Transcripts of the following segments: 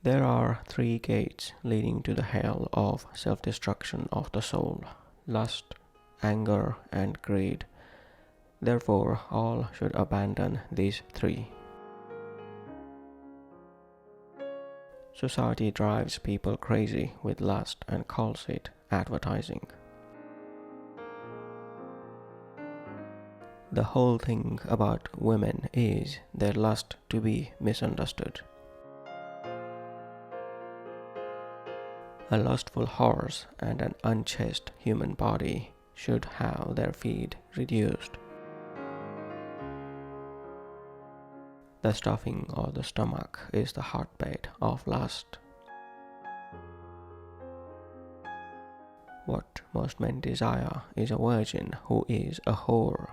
There are three gates leading to the hell of self-destruction of the soul: lust, anger, and greed. Therefore, all should abandon these three. Society drives people crazy with lust and calls it advertising. The whole thing about women is their lust to be misunderstood. A lustful horse and an unchaste human body should have their feet reduced. The stuffing of the stomach is the heartbeat of lust. What most men desire is a virgin who is a whore.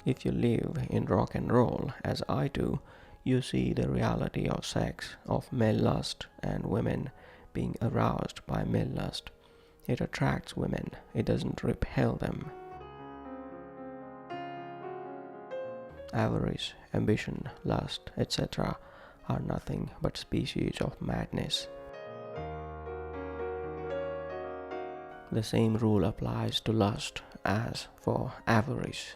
If you live in rock and roll, as I do, you see the reality of sex, of male lust and women being aroused by male lust. It attracts women, it doesn't repel them. Avarice, ambition, lust, etc. are nothing but species of madness. The same rule applies to lust as for avarice.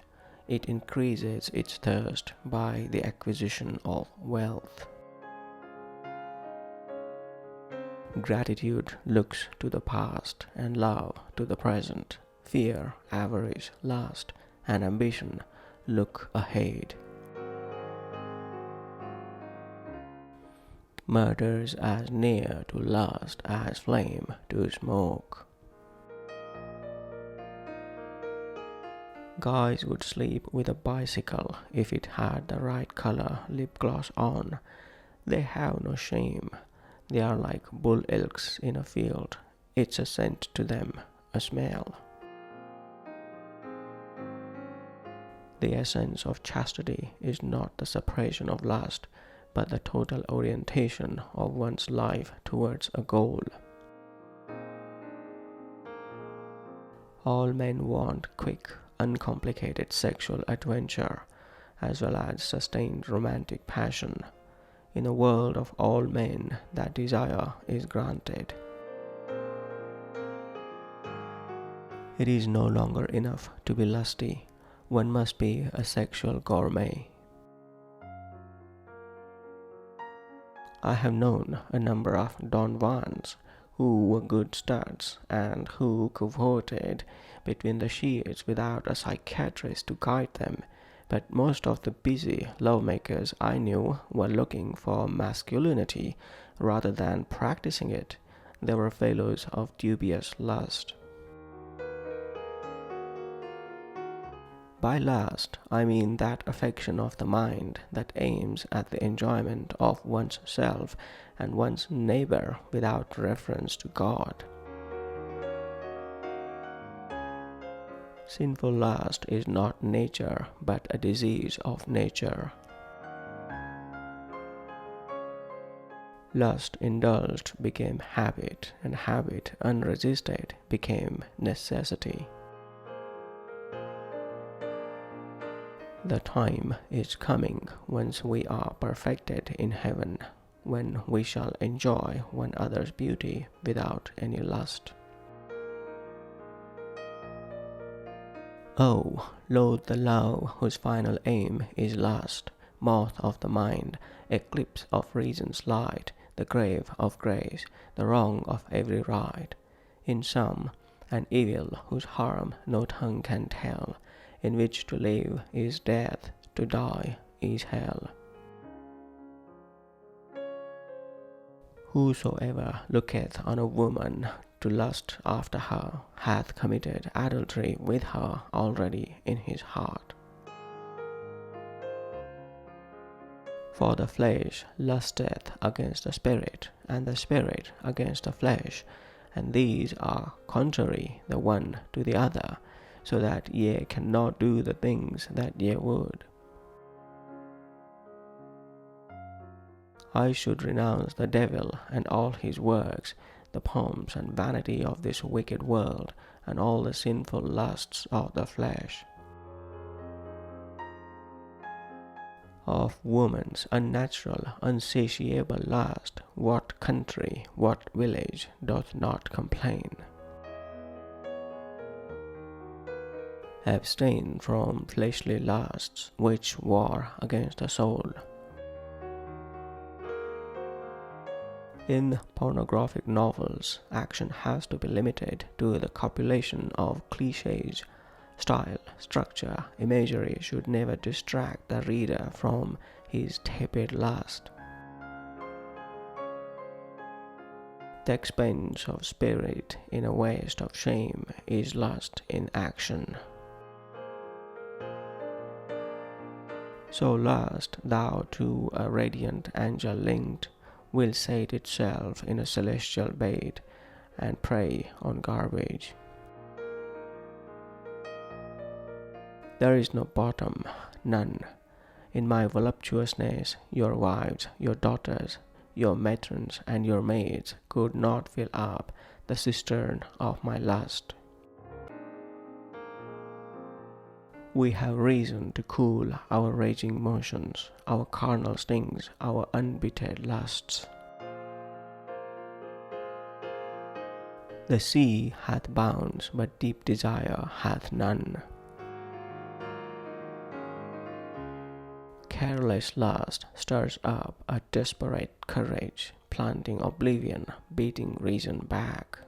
It increases its thirst by the acquisition of wealth. Gratitude looks to the past and love to the present. Fear, avarice, lust, and ambition look ahead. Murder's as near to lust as flame to smoke. Guys would sleep with a bicycle if it had the right color lip gloss on. They have no shame. They are like bull elks in a field. It's a scent to them, a smell. The essence of chastity is not the suppression of lust, but the total orientation of one's life towards a goal. All men want quick, uncomplicated sexual adventure, as well as sustained romantic passion. In a world of all men, that desire is granted. It is no longer enough to be lusty. One must be a sexual gourmet. I have known a number of Don Juans who were good studs and who cavorted between the sheets without a psychiatrist to guide them, but most of the busy lovemakers I knew were looking for masculinity rather than practicing it. They were fellows of dubious lust. By lust, I mean that affection of the mind that aims at the enjoyment of one's self and one's neighbor without reference to God. Sinful lust is not nature, but a disease of nature. Lust indulged became habit, and habit unresisted became necessity. The time is coming once we are perfected in heaven, when we shall enjoy one another's beauty without any lust. Oh, loathe the love whose final aim is lust, moth of the mind, eclipse of reason's light, the grave of grace, the wrong of every right. In sum, an evil whose harm no tongue can tell, in which to live is death, to die is hell. Whosoever looketh on a woman to lust after her hath committed adultery with her already in his heart. For the flesh lusteth against the spirit, and the spirit against the flesh, and these are contrary the one to the other, so that ye cannot do the things that ye would. I should renounce the devil and all his works, the pomps and vanity of this wicked world, and all the sinful lusts of the flesh. of woman's unnatural, unsatiable lust, what country, what village doth not complain? Abstain from fleshly lusts, which war against the soul. In pornographic novels, action has to be limited to the copulation of clichés. Style, structure, imagery should never distract the reader from his tepid lust. The expense of spirit in a waste of shame is lust in action. So lust thou to a radiant angel linked, will sate itself in a celestial bed, and prey on garbage. There is no bottom, none. In my voluptuousness, your wives, your daughters, your matrons, and your maids could not fill up the cistern of my lust. We have reason to cool our raging motions, our carnal stings, our unbettered lusts. The sea hath bounds, but deep desire hath none. Careless lust stirs up a desperate courage, planting oblivion, beating reason back.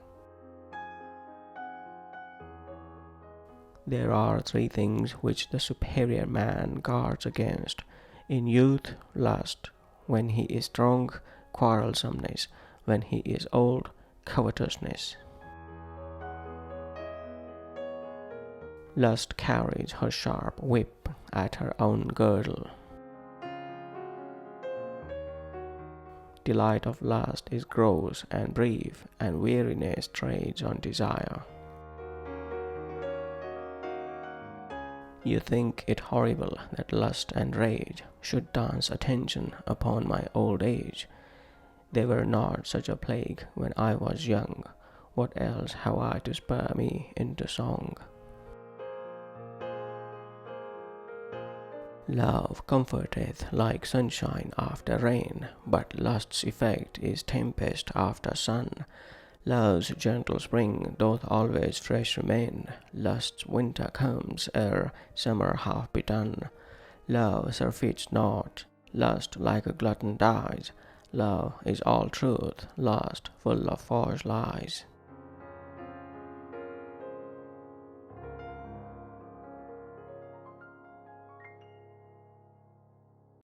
There are three things which the superior man guards against: in youth, lust; when he is strong, quarrelsomeness; when he is old, covetousness. Lust carries her sharp whip at her own girdle. Delight of lust is gross and brief, and weariness trades on desire. You think it horrible that lust and rage should dance attention upon my old age. They were not such a plague when I was young. What else have I to spur me into song? Love comforteth like sunshine after rain, but lust's effect is tempest after sun. Love's gentle spring doth always fresh remain, lust's winter comes ere summer hath begun. Love surfeits not, lust like a glutton dies. Love is all truth, lust full of false lies.